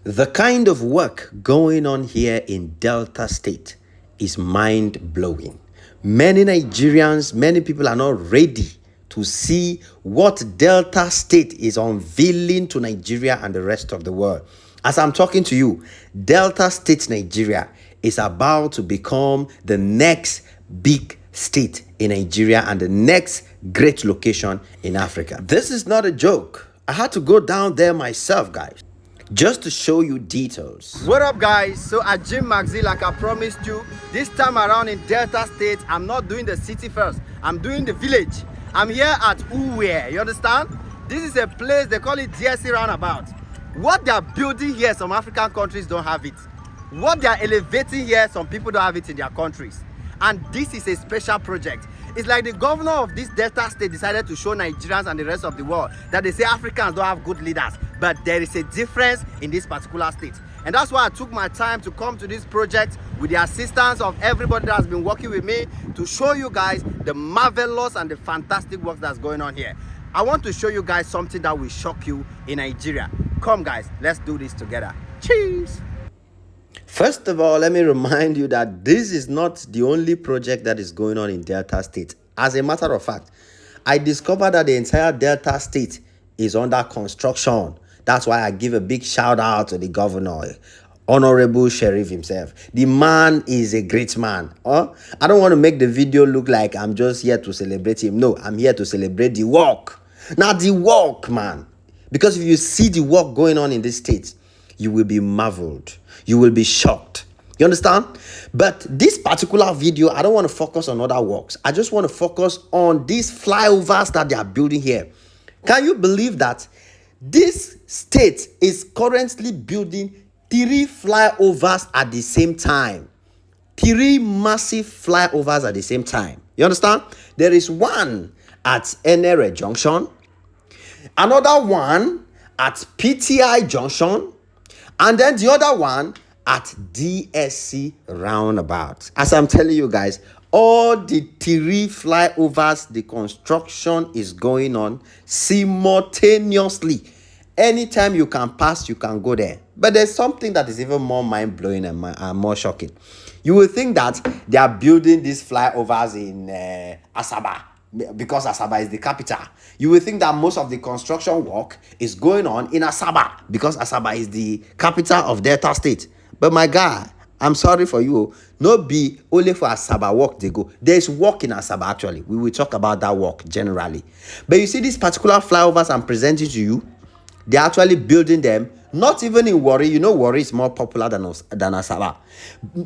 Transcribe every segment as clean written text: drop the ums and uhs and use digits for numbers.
The kind of work going on here in Delta State is mind-blowing. Many Nigerians, many people are not ready to see what Delta State is unveiling to Nigeria and the rest of the world. As I'm talking to you, Delta State, Nigeria is about to become the next big state in Nigeria and the next great location in Africa. This is not a joke. I had to go down there myself, guys, just to show you details. What up, guys? So at Jim Maxi, like I promised you, this time around in Delta State, I'm not doing the city first, I'm doing the village. I'm here at Uwe, you understand? This is a place, they call it DSC roundabout. What they are building here, some African countries don't have it. What they are elevating here, some people don't have it in their countries. And this is a special project. It's like the governor of this Delta State decided to show Nigerians and the rest of the world that they say Africans don't have good leaders, but there is a difference in this particular state. And that's why I took my time to come to this project with the assistance of everybody that has been working with me to show you guys the marvelous and the fantastic work that's going on here. I want to show you guys something that will shock you in Nigeria. Come guys, let's do this together. Cheers! First of all, let me remind you that this is not the only project that is going on in Delta State. As a matter of fact, I discovered that the entire Delta State is under construction. That's why I give a big shout out to the governor, Honorable Sheriff himself. The man is a great man. I don't want to make the video look like I'm just here to celebrate him. No, I'm here to celebrate the work. Now the work, man. Because if you see the work going on in this state, you will be marveled. You will be shocked. You understand? But this particular video, I don't want to focus on other works. I just want to focus on these flyovers that they are building here. Can you believe that this state is currently building 3 flyovers at the same time? 3 massive flyovers at the same time. You understand? There is one at Enere Junction, another one at PTI Junction, and then the other one at DSC roundabout. As I'm telling you guys, all the 3 flyovers, the construction is going on simultaneously. Anytime you can pass, you can go there. But there's something that is even more mind-blowing and more shocking. You will think that they are building these flyovers in Asaba, because Asaba is the capital. You will think that most of the construction work is going on in Asaba, because Asaba is the capital of Delta State. But my guy, I'm sorry for you. No be only for Asaba work they go. There's work in Asaba actually. We will talk about that work generally. But you see these particular flyovers I'm presenting to you, they're actually building them, not even in Warri. You know Warri is more popular than Asaba.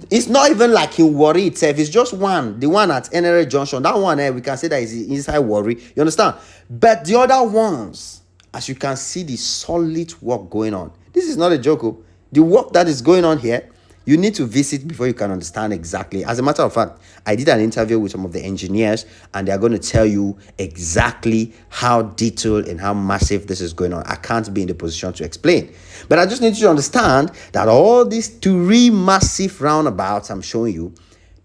It's not even like in Warri itself. It's just one. The one at Enere Junction. That one, we can say that is inside Warri. You understand? But the other ones, as you can see, the solid work going on. This is not a joke. The work that is going on here, you need to visit before you can understand exactly. As a matter of fact, I did an interview with some of the engineers and they are going to tell you exactly how detailed and how massive this is going on. I can't be in the position to explain. But I just need you to understand that all these 3 massive roundabouts I'm showing you,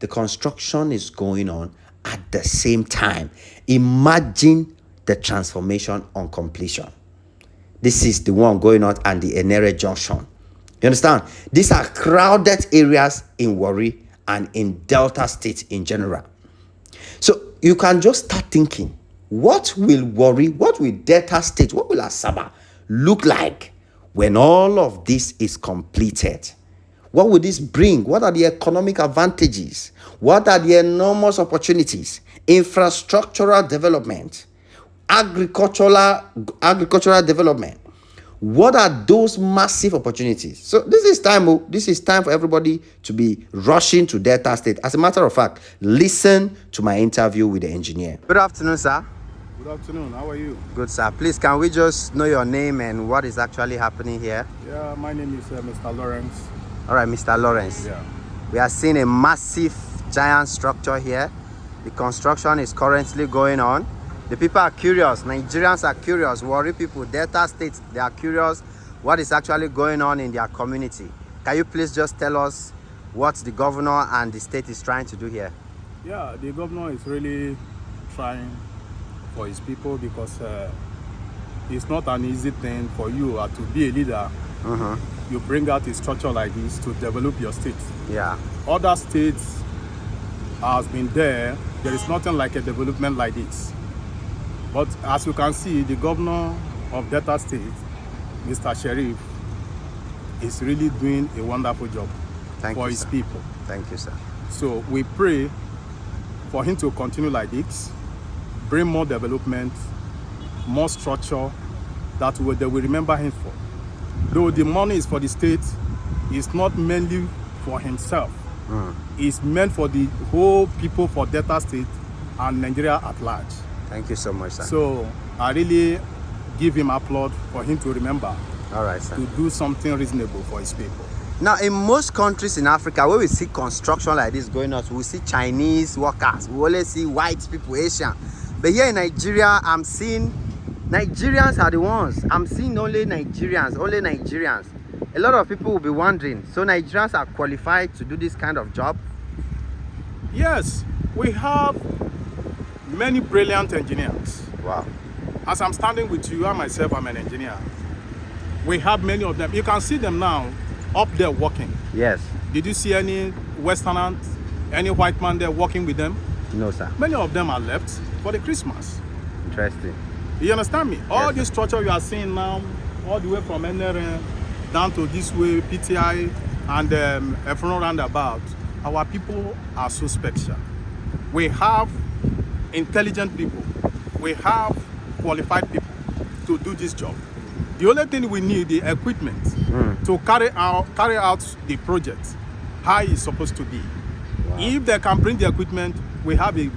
the construction is going on at the same time. Imagine the transformation on completion. This is the one going on at the Enere Junction. You understand? These are crowded areas in Warri and in Delta State in general. So you can just start thinking, what will Warri, what will Delta State, what will Asaba look like when all of this is completed? What will this bring? What are the economic advantages? What are the enormous opportunities? Infrastructural development, agricultural development. What are those massive opportunities? So this is time. This is time for everybody to be rushing to Delta State. As a matter of fact, listen to my interview with the engineer. Good afternoon, sir. Good afternoon. How are you? Good, sir. Please, can we just know your name and what is actually happening here? Yeah, my name is Mr. Lawrence. All right, Mr. Lawrence. Yeah. We are seeing a massive, giant structure here. The construction is currently going on. The people are curious. Nigerians are curious. Warri people, Delta State, they are curious what is actually going on in their community. Can you please just tell us what the governor and the state is trying to do here? Yeah, the governor is really trying for his people because it's not an easy thing for you to be a leader. you bring out a structure like this to develop your state. Yeah. Other states has been there. There is nothing like a development like this. But as you can see, the governor of Delta State, Mr. Sheriff, is really doing a wonderful job for his people. Thank you, sir. So we pray for him to continue like this, bring more development, more structure that they will remember him for. Though the money is for the state, it's not mainly for himself. It's meant for the whole people for Delta State and Nigeria at large. Thank you so much, sir. So I really give him applaud for him to remember. All right, sir. To do something reasonable for his people. Now, in most countries in Africa, where we see construction like this going on, we see Chinese workers, we always see white people, Asian. But here in Nigeria, I'm seeing Nigerians are the ones. I'm seeing only Nigerians. A lot of people will be wondering, so Nigerians are qualified to do this kind of job? Yes, we have many brilliant engineers. Wow. As I'm standing with you, I myself am an engineer. We have many of them. You can see them now up there working. Yes. Did you see any Westerners, any white man there working with them? No, sir. Many of them are left for the Christmas. Interesting. You understand me? All Yes, this structure you are seeing now, all the way from NRN down to this way, PTI and a front roundabout, our people are so special. We have intelligent people. We have qualified people to do this job. The only thing we need the equipment to carry out the project how it's supposed to be. Wow. If they can bring the equipment, we have a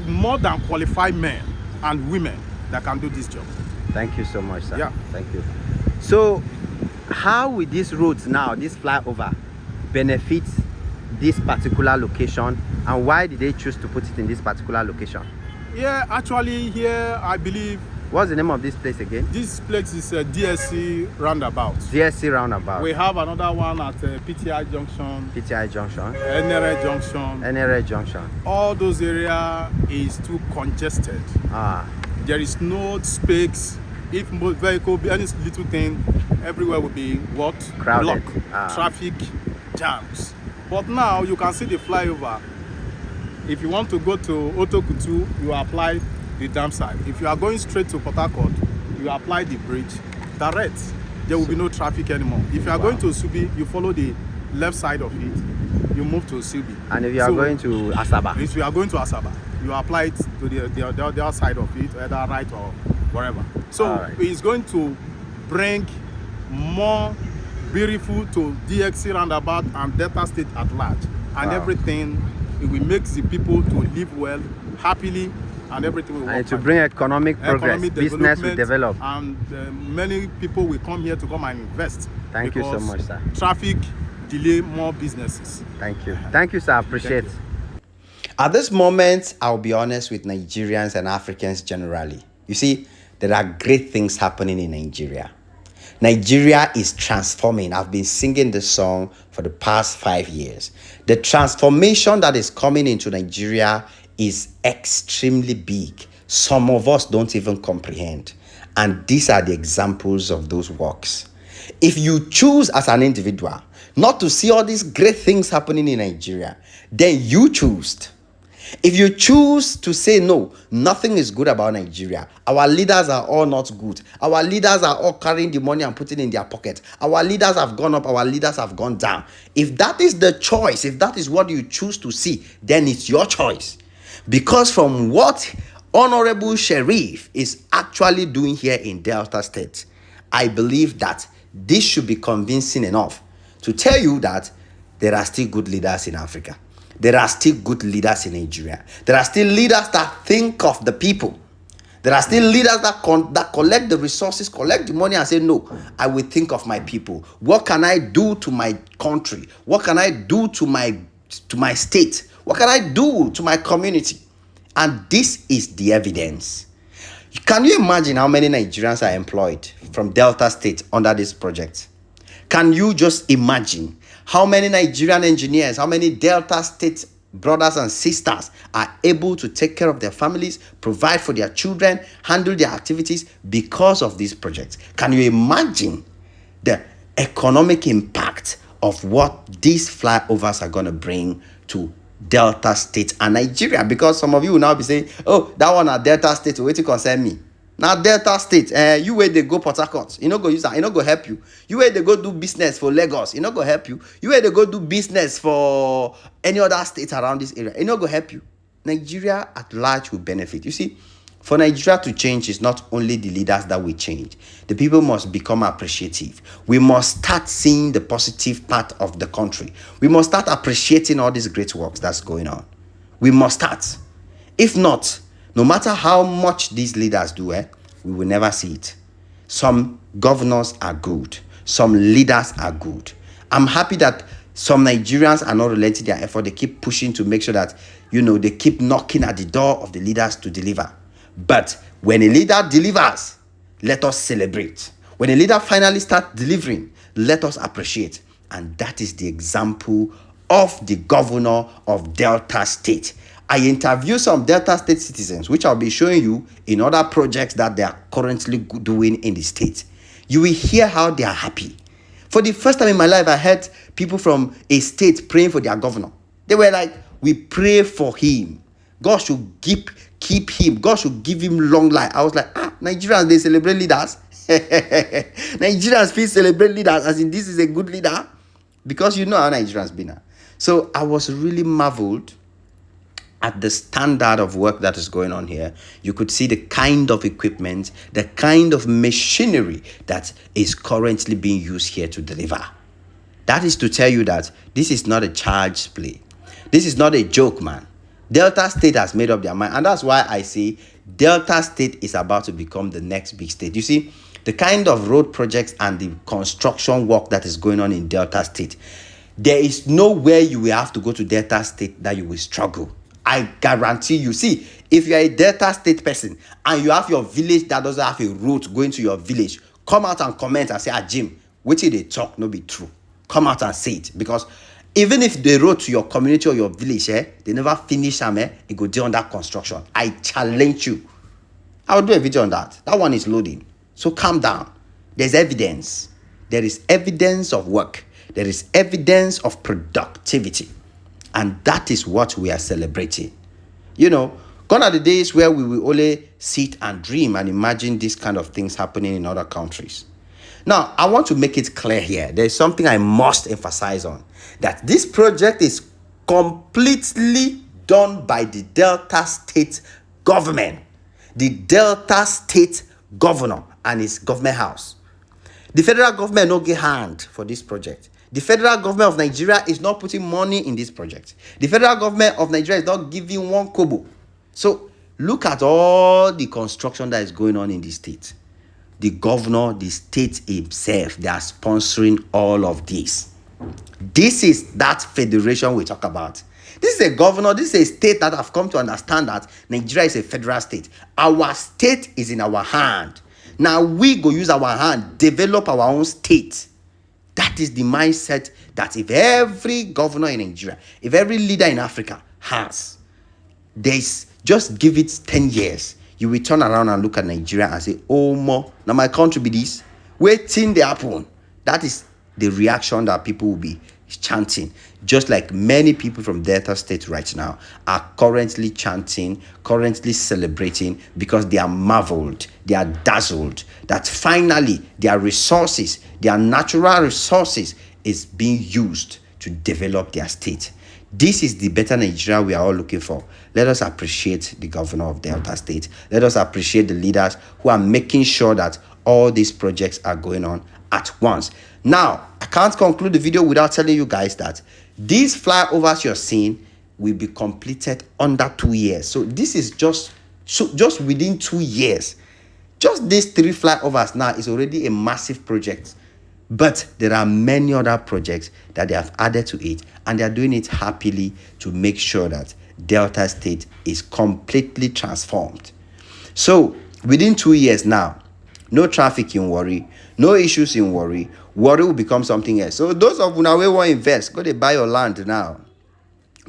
more than qualified men and women that can do this job. Thank you so much, sir. Yeah. Thank you. So, how will these roads now, this flyover, benefit this particular location, and why did they choose to put it in this particular location? Yeah, actually here I believe What's the name of this place again? this place is a DSC roundabout. DSC roundabout. We have another one at PTI Junction, PTI Junction. NRA Junction. NRA Junction. All those areas is too congested. Ah. There is no space. If most vehicle be any little thing, everywhere will be what? Crowded. Block, Ah. traffic jams. But now you can see the flyover. If you want to go to Otokutu, you apply the dam side. If you are going straight to Port Harcourt, you apply the bridge direct. There will be no traffic anymore. If you are going to Subi, you follow the left side of it, you move to Subi. And if you are going to Asaba? If you are going to Asaba, you apply it to the other side of it, either right or wherever. So Alright. it's going to bring more beautiful to DXC roundabout and Delta State at large. And Wow. everything, it will make the people to live well, happily, and everything will work. And to fine. bring economic progress, Economic business will development, develop. and many people will come here to come and invest. Thank you so because much, sir. Traffic delay more businesses. Thank you. Thank you, sir. I appreciate it. At this moment, I'll be honest with Nigerians and Africans generally. You see, there are great things happening in Nigeria. Nigeria is transforming. I've been singing this song for the past 5 years. The transformation that is coming into Nigeria is extremely big. Some of us don't even comprehend. And these are the examples of those works. If you choose as an individual not to see all these great things happening in Nigeria, then you choose. If you choose to say no, nothing is good about Nigeria. Our leaders are all not good. Our leaders are all carrying the money and putting it in their pocket. Our leaders have gone up, our leaders have gone down. If that is the choice, if that is what you choose to see, then it's your choice. Because from what Honorable Sheriff is actually doing here in Delta State, I believe that this should be convincing enough to tell you that there are still good leaders in Africa. There are still good leaders in Nigeria. There are still leaders that think of the people. There are still leaders that collect the resources, collect the money and say, no, I will think of my people. What can I do to my country? What can I do to my state? What can I do to my community? And this is the evidence. Can you imagine how many Nigerians are employed from Delta State under this project? Can you just imagine how many Nigerian engineers, how many Delta State brothers and sisters are able to take care of their families, provide for their children, handle their activities because of this project? Can you imagine the economic impact of what these flyovers are going to bring to Delta State and Nigeria. Because some of you will now be saying, oh, that one at Delta State, wait to concern me. Now Delta State, you where they go Port Harcourt, you know go use that, you know go help you. You where they go do business for Lagos, you know go help you. You where they go do business for any other state around this area, you know go help you. Nigeria at large will benefit. You see, for Nigeria to change, is not only the leaders that will change. The people must become appreciative. We must start seeing the positive part of the country. We must start appreciating all these great works that's going on. We must start. If not, no matter how much these leaders do, we will never see it. Some governors are good. Some leaders are good. I'm happy that some Nigerians are not relenting their effort. They keep pushing to make sure that, they keep knocking at the door of the leaders to deliver. But when a leader delivers, let us celebrate. When a leader finally starts delivering, let us appreciate. And that is the example of the governor of Delta State. I interview some Delta State citizens, which I'll be showing you in other projects that they are currently doing in the state. You will hear how they are happy. For the first time in my life, I heard people from a state praying for their governor. They were like, we pray for him. God should keep him. God should give him long life. I was like, Nigerians, they celebrate leaders. Nigerians feel celebrate leaders as in this is a good leader. Because you know how Nigerians be now. So I was really marveled at the standard of work that is going on here. You could see the kind of equipment, the kind of machinery that is currently being used here to deliver. That is to tell you that this is not a child's play. This is not a joke, man. Delta State has made up their mind. And that's why I say Delta State is about to become the next big state. You see, the kind of road projects and the construction work that is going on in Delta State, there is nowhere you will have to go to Delta State that you will struggle. I guarantee you. See, if you are a Delta State person and you have your village that doesn't have a road going to your village, come out and comment and say, Jim, what did they talk? No be true. Come out and say it. Because even if the road to your community or your village, they never finish them, it go down that construction. I challenge you. I will do a video on that. That one is loading. So calm down. There's evidence. There is evidence of work. There is evidence of productivity. And that is what we are celebrating. Gone are the days where we will only sit and dream and imagine these kind of things happening in other countries. Now, I want to make it clear here. There's something I must emphasize on. That this project is completely done by the Delta State government. The Delta State governor and his government house. The federal government no get hand for this project. The federal government of Nigeria is not putting money in this project. The federal government of Nigeria is not giving one kobo. So look at all the construction that is going on in the state. The governor, the state himself, they are sponsoring all of this. This is that federation we talk about. This is a governor, this is a state that have come to understand that Nigeria is a federal state. Our state is in our hand. Now we go use our hand, develop our own state. That is the mindset that if every governor in Nigeria, if every leader in Africa has, just give it 10 years, you will turn around and look at Nigeria and say, oh, more, now my country be this. Waiting the happen. That is the reaction that people will be chanting. Just like many people from Delta State right now are currently chanting, currently celebrating because they are marveled, they are dazzled that finally their resources, their natural resources is being used to develop their state. This is the better Nigeria we are all looking for. Let us appreciate the governor of Delta State. Let us appreciate the leaders who are making sure that all these projects are going on at once. Now, I can't conclude the video without telling you guys that these flyovers you're seeing will be completed under 2 years. So this is just within 2 years. Just these 3 flyovers now is already a massive project. But there are many other projects that they have added to it, and they are doing it happily to make sure that Delta State is completely transformed. So within 2 years now, no traffic in worry, no issues in worry. Worry will become something else. So those of you now who want to invest, go to buy your land now.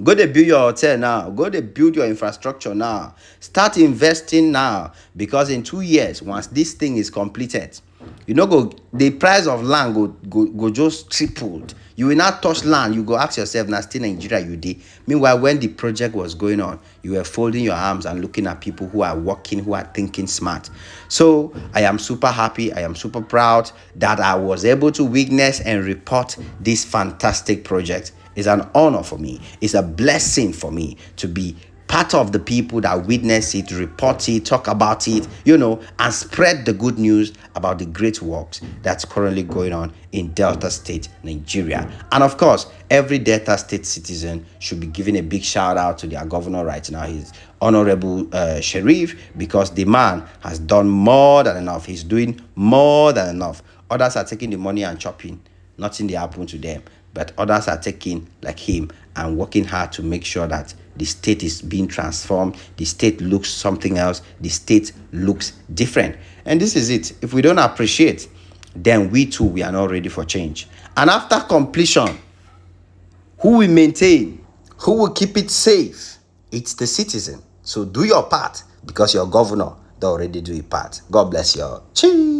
Go to build your hotel now. Go to build your infrastructure now. Start investing now, because in 2 years, once this thing is completed, You know, go the price of land go just tripled. You will not touch land. You go ask yourself, now still Nigeria you did. Meanwhile, when the project was going on, you were folding your arms and looking at people who are working, who are thinking smart. So I am super happy. I am super proud that I was able to witness and report this fantastic project. It's an honor for me. It's a blessing for me to be part of the people that witness it, report it, talk about it, and spread the good news about the great works that's currently going on in Delta State, Nigeria. And of course, every Delta State citizen should be giving a big shout out to their governor right now. He's Honorable Sheriff, because the man has done more than enough. He's doing more than enough. Others are taking the money and chopping. Nothing they happen to them. But others are taking, like him, and working hard to make sure that the state is being transformed. The state looks something else. The state looks different. And this is it. If we don't appreciate, then we too, we are not ready for change. And after completion, who will maintain? Who will keep it safe? It's the citizen. So do your part, because your governor don't already do his part. God bless you all. Cheers.